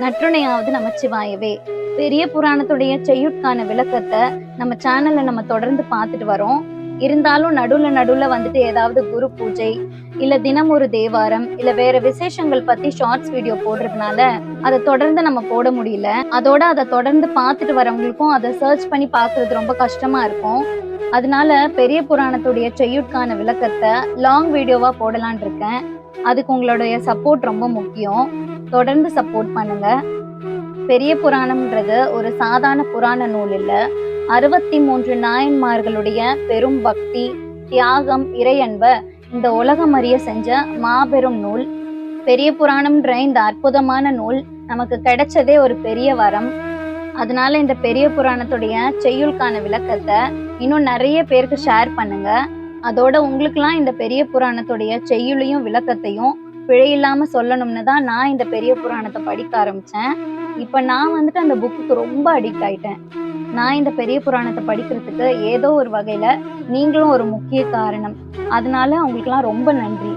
நற்றுணையாவது நமச்சிவாயவே. பெரிய புராணத்துடைய செய்யுட்கான விளக்கத்தை நம்ம சேனல்ல நம்ம தொடர்ந்து பார்த்துட்டு வரோம். இருந்தாலும் நடுவுல வந்துட்டு ஏதாவது குரு பூஜை இல்ல தினம் ஒரு தேவாரம் இல்ல வேற விசேஷங்கள் பத்தி ஷார்ட்ஸ் வீடியோ போடுறதுனால அதை தொடர்ந்து நம்ம போட முடியல. அதோட அதை தொடர்ந்து பார்த்துட்டு வரவங்களுக்கும் அதை சர்ச் பண்ணி பார்க்கிறது ரொம்ப கஷ்டமா இருக்கும். அதனால பெரிய புராணத்துடைய செய்யுட்கான விளக்கத்தை லாங் வீடியோவா போடலான் இருக்கேன். அதுக்கு உங்களுடைய சப்போர்ட் ரொம்ப முக்கியம். தொடர்ந்து சப்போர்ட் பண்ணுங்க. பெரிய புராணம்ன்றது ஒரு சாதாரண புராண நூல் இல்ல. 63 நாயன்மார்களுடைய பெரும் பக்தி, தியாகம், இறையன்ப இந்த உலகம் அறிய செஞ்ச மாபெரும் நூல். பெரிய புராணம்ன்ற இந்த அற்புதமான நூல் நமக்கு கிடைச்சதே ஒரு பெரிய வரம். அதனால இந்த பெரிய புராணத்துடைய செய்யுள்கான விளக்கத்தை இன்னும் நிறைய பேருக்கு ஷேர் பண்ணுங்க. அதோட உங்களுக்குலாம் இந்த பெரிய புராணத்துடைய செய்யுளையும் விளக்கத்தையும் பிழையில்லாம சொல்லணும்னு தான் நான் இந்த பெரிய புராணத்தை படிக்க ஆரம்பிச்சேன். இப்ப நான் வந்துட்டு அந்த புக்குக்கு ரொம்ப அடிக்ட் ஆயிட்டேன். நான் இந்த பெரிய புராணத்தை படிக்கிறதுக்கு ஏதோ ஒரு வகையில நீங்களும் ஒரு முக்கிய காரணம். அதனால உங்களுக்குலாம் ரொம்ப நன்றி.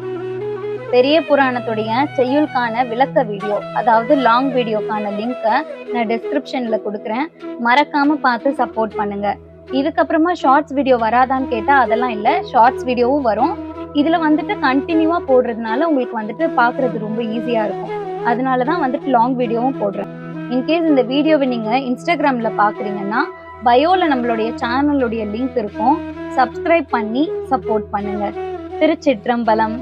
பெரிய புராணத்துடைய செய்யுள்கான விளக்க வீடியோ, அதாவது லாங் வீடியோக்கான லிங்கை நான் டிஸ்கிரிப்ஷன்ல கொடுக்குறேன். மறக்காம பார்த்து சப்போர்ட் பண்ணுங்க. இதுக்கப்புறமா ஷார்ட்ஸ் வீடியோ வராதான்னு கேட்டா அதெல்லாம் இல்லை, ஷார்ட்ஸ் வீடியோவும் வரும். இதுல வந்துட்டு கண்டினியூவா போடுறதுனால உங்களுக்கு வந்துட்டு பாக்குறது ரொம்ப ஈஸியா இருக்கும். அதனாலதான் வந்துட்டு லாங் வீடியோவும் போடுறேன். இன்கேஸ் இந்த வீடியோவை நீங்க இன்ஸ்டாகிராம்ல பாக்குறீங்கன்னா பயோல நம்மளுடைய சேனலுடைய லிங்க் இருக்கும். சப்ஸ்கிரைப் பண்ணி சப்போர்ட் பண்ணுங்க. திருச்சிற்றம்பலம்.